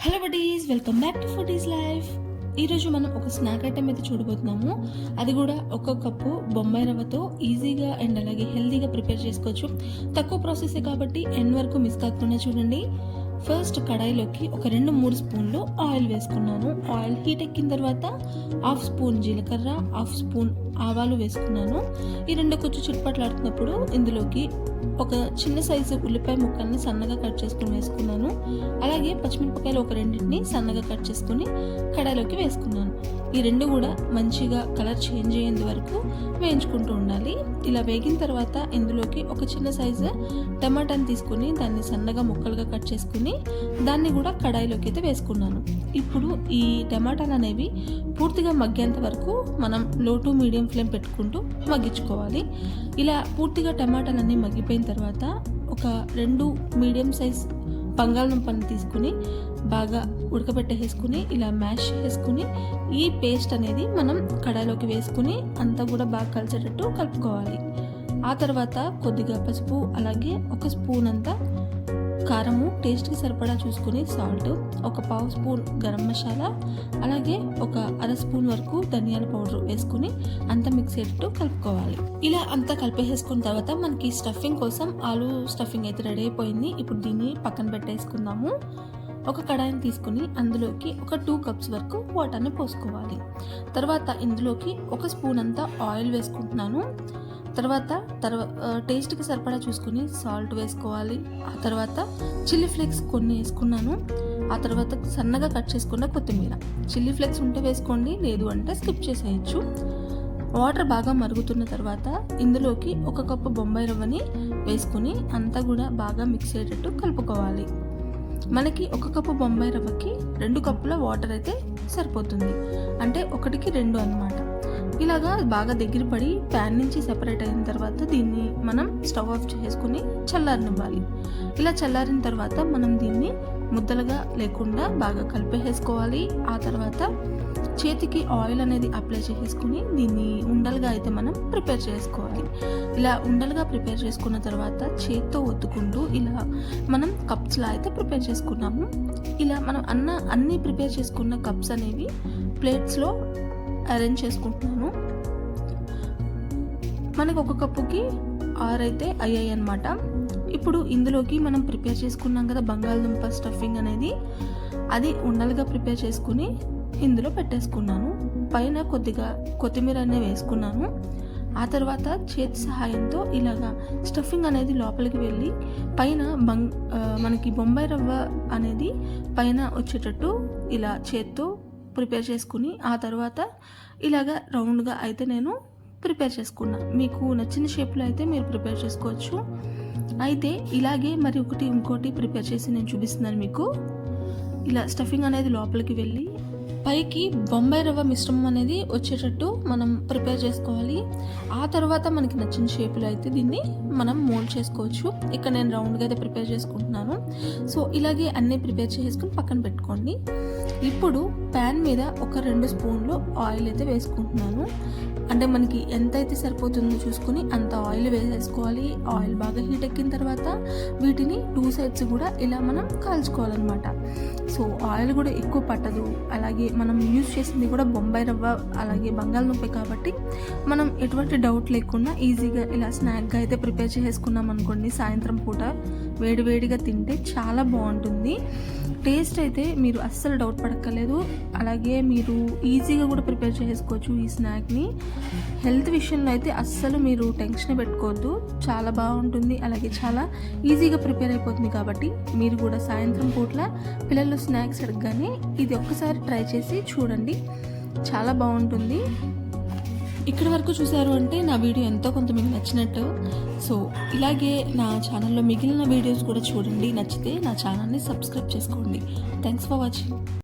Hello buddies, welcome back to foodies life. ఈరోజు మనం ఒక స్నాక్ ఐటెం అయితే చూడబోతున్నాము. అది కూడా ఒక కప్పు బొంబాయి రవ్వతో ఈజీగా అండ్ అలాగే హెల్తీగా ప్రిపేర్ చేసుకోవచ్చు. తక్కువ ప్రాసెసే కాబట్టి ఎండ్ వరకు మిస్ కాకుండా చూడండి. ఫస్ట్ కడాయిలోకి ఒక 2-3 స్పూన్లు ఆయిల్ వేసుకున్నాను. ఆయిల్ హీట్ ఎక్కిన తర్వాత 1/2 స్పూన్ జీలకర్ర, 1/2 స్పూన్ ఆవాలు వేసుకున్నాను. ఈ రెండు కొంచెం చిట్పట్లాడుతున్నప్పుడు ఇందులోకి ఒక చిన్న సైజు ఉల్లిపాయ ముక్కల్ని సన్నగా కట్ చేసుకుని వేసుకున్నాను. అలాగే పచ్చిమిరపకాయలు ఒక రెండింటిని సన్నగా కట్ చేసుకుని కడాయిలోకి వేసుకున్నాను. ఈ రెండు కూడా మంచిగా కలర్ చేంజ్ అయ్యేంత వరకు వేయించుకుంటూ ఉండాలి. ఇలా వేగిన తర్వాత ఇందులోకి ఒక చిన్న సైజు టమాటాని తీసుకుని దాన్ని సన్నగా ముక్కలుగా కట్ చేసుకుని దాన్ని కూడా కడాయిలోకి అయితే వేసుకున్నాను. ఇప్పుడు ఈ టమాటాలు అనేవి పూర్తిగా మగ్గేంత వరకు మనం లో టు మీడియం ఫ్లేమ్ పెట్టుకుంటూ మగ్గించుకోవాలి. ఇలా పూర్తిగా టమాటాలన్నీ మగ్గిపోయిన తర్వాత ఒక 2 మీడియం సైజ్ బంగాళదుంపని తీసుకుని బాగా ఉడకబెట్టేసుకుని ఇలా మ్యాష్ చేసుకుని ఈ పేస్ట్ అనేది మనం కడాయిలోకి వేసుకుని అంతా కూడా బాగా కలిసేటట్టు కలుపుకోవాలి. ఆ తర్వాత కొద్దిగా పసుపు, అలాగే 1 స్పూన్ అంతా కారము, టేస్ట్కి సరిపడా చూసుకుని సాల్ట్, ఒక 1/2 స్పూన్ గరం మసాలా, అలాగే ఒక 1/2 స్పూన్ వరకు ధనియాల పౌడర్ వేసుకుని అంతా మిక్స్ అయ్యేటట్టు కలుపుకోవాలి. ఇలా అంతా కలిపేసుకున్న తర్వాత మనకి స్టఫింగ్ కోసం ఆలూ స్టఫింగ్ అయితే రెడీ అయిపోయింది. ఇప్పుడు దీన్ని పక్కన పెట్టేసుకుందాము. ఒక కడాయిని తీసుకుని అందులోకి ఒక 2 కప్స్ వరకు వాటర్ని పోసుకోవాలి. తర్వాత ఇందులోకి 1 స్పూన్ అంతా ఆయిల్ వేసుకుంటున్నాను. తర్వాత టేస్ట్కి సరిపడా చూసుకుని సాల్ట్ వేసుకోవాలి. ఆ తర్వాత చిల్లీ ఫ్లేక్స్ కొన్ని వేసుకున్నాను. ఆ తర్వాత సన్నగా కట్ చేసుకున్న కొత్తిమీర. చిల్లీ ఫ్లేక్స్ ఉంటే వేసుకోండి, లేదు అంటే స్కిప్ చేసేయచ్చు. వాటర్ బాగా మరుగుతున్న తర్వాత ఇందులోకి 1 కప్పు బొంబాయి రవ్వని వేసుకుని అంతా కూడా బాగా మిక్స్ అయ్యేటట్టు కలుపుకోవాలి. మనకి 1 కప్పు బొంబాయి రవ్వకి 2 కప్పుల వాటర్ అయితే సరిపోతుంది. అంటే 1కి 2 అన్నమాట. ఇలాగా బాగా దగ్గర పడి ప్యాన్ నుంచి సెపరేట్ అయిన తర్వాత దీన్ని మనం స్టవ్ ఆఫ్ చేసుకుని చల్లారనివ్వాలి. ఇలా చల్లారిన తర్వాత మనం దీన్ని ముద్దలుగా లేకుండా బాగా కలిపేసుకోవాలి. ఆ తర్వాత చేతికి ఆయిల్ అనేది అప్లై చేసుకుని దీన్ని ఉండలుగా అయితే మనం ప్రిపేర్ చేసుకోవాలి. ఇలా ఉండలుగా ప్రిపేర్ చేసుకున్న తర్వాత చేత్తో ఒత్తుకుంటూ ఇలా మనం కప్స్లా అయితే ప్రిపేర్ చేసుకున్నాము. ఇలా మనం అన్నీ ప్రిపేర్ చేసుకున్న కప్స్ అనేవి ప్లేట్స్లో అరేంజ్ చేసుకుంటున్నాను. మనకు 1 కప్పుకి 6 అయితే అయ్యాయి అన్నమాట. ఇప్పుడు ఇందులోకి మనం ప్రిపేర్ చేసుకున్నాం కదా బంగాళదుంప స్టఫింగ్ అనేది, అది ఉండలుగా ప్రిపేర్ చేసుకుని ఇందులో పెట్టేసుకున్నాను. పైన కొద్దిగా కొత్తిమీర అనేది వేసుకున్నాను. ఆ తర్వాత చేతి సహాయంతో ఇలాగా స్టఫింగ్ అనేది లోపలికి వెళ్ళి పైన మనకి బొంబాయి రవ్వ అనేది పైన వచ్చేటట్టు ఇలా చేత్తో ప్రిపేర్ చేసుకుని ఆ తర్వాత ఇలాగా రౌండ్గా అయితే నేను ప్రిపేర్ చేసుకున్నా. మీకు నచ్చిన షేప్లో అయితే మీరు ప్రిపేర్ చేసుకోవచ్చు. అయితే ఇలాగే మరి ఇంకోటి ప్రిపేర్ చేసి నేను చూపిస్తున్నాను మీకు. ఇలా స్టఫింగ్ అనేది లోపలికి వెళ్ళి పైకి బొంబాయి రవ్వ మిశ్రమం అనేది వచ్చేటట్టు మనం ప్రిపేర్ చేసుకోవాలి. ఆ తర్వాత మనకి నచ్చిన షేప్లో అయితే దీన్ని మనం మోల్డ్ చేసుకోవచ్చు. ఇక్కడ నేను రౌండ్గా అయితే ప్రిపేర్ చేసుకుంటున్నాను. సో ఇలాగే అన్నీ ప్రిపేర్ చేసుకుని పక్కన పెట్టుకోండి. ఇప్పుడు ప్యాన్ మీద ఒక 2 స్పూన్లు ఆయిల్ అయితే వేసుకుంటున్నాను. అంటే మనకి ఎంత అయితే సరిపోతుందో చూసుకుని అంత ఆయిల్ వేసేసుకోవాలి. ఆయిల్ బాగా హీట్ ఎక్కిన తర్వాత వీటిని 2 సైడ్స్ కూడా ఇలా మనం కాల్చుకోవాలన్నమాట. సో ఆయిల్ కూడా ఎక్కువ పట్టదు. అలాగే మనం యూజ్ చేసింది కూడా బొంబాయి రవ్వ అలాగే బంగాళదుంప కాబట్టి మనం ఎటువంటి డౌట్ లేకుండా ఈజీగా ఇలా స్నాక్గా అయితే ప్రిపేర్ చేసుకున్నాం అనుకోండి. సాయంత్రం పూట వేడివేడిగా తింటే చాలా బాగుంటుంది. టేస్ట్ అయితే మీరు అస్సలు డౌట్ పడక్కర్లేదు. అలాగే మీరు ఈజీగా కూడా ప్రిపేర్ చేసుకోవచ్చు ఈ స్నాక్ని. హెల్త్ విషయంలో అయితే అస్సలు మీరు టెన్షన్ పెట్టుకోవద్దు, చాలా బాగుంటుంది. అలాగే చాలా ఈజీగా ప్రిపేర్ అయిపోతుంది. కాబట్టి మీరు కూడా సాయంత్రం పూట్ల పిల్లలు స్నాక్స్ అడగగానే ఇది ఒక్కసారి ట్రై చేసి చూడండి, చాలా బాగుంటుంది. ఇక్కడి వరకు చూసారు అంటే నా వీడియో ఎంతో కొంత మీకు నచ్చినట్టు. సో ఇలాగే నా ఛానల్లో మిగిలిన వీడియోస్ కూడా చూడండి. నచ్చితే నా ఛానల్ని సబ్స్క్రైబ్ చేసుకోండి. Thanks for watching.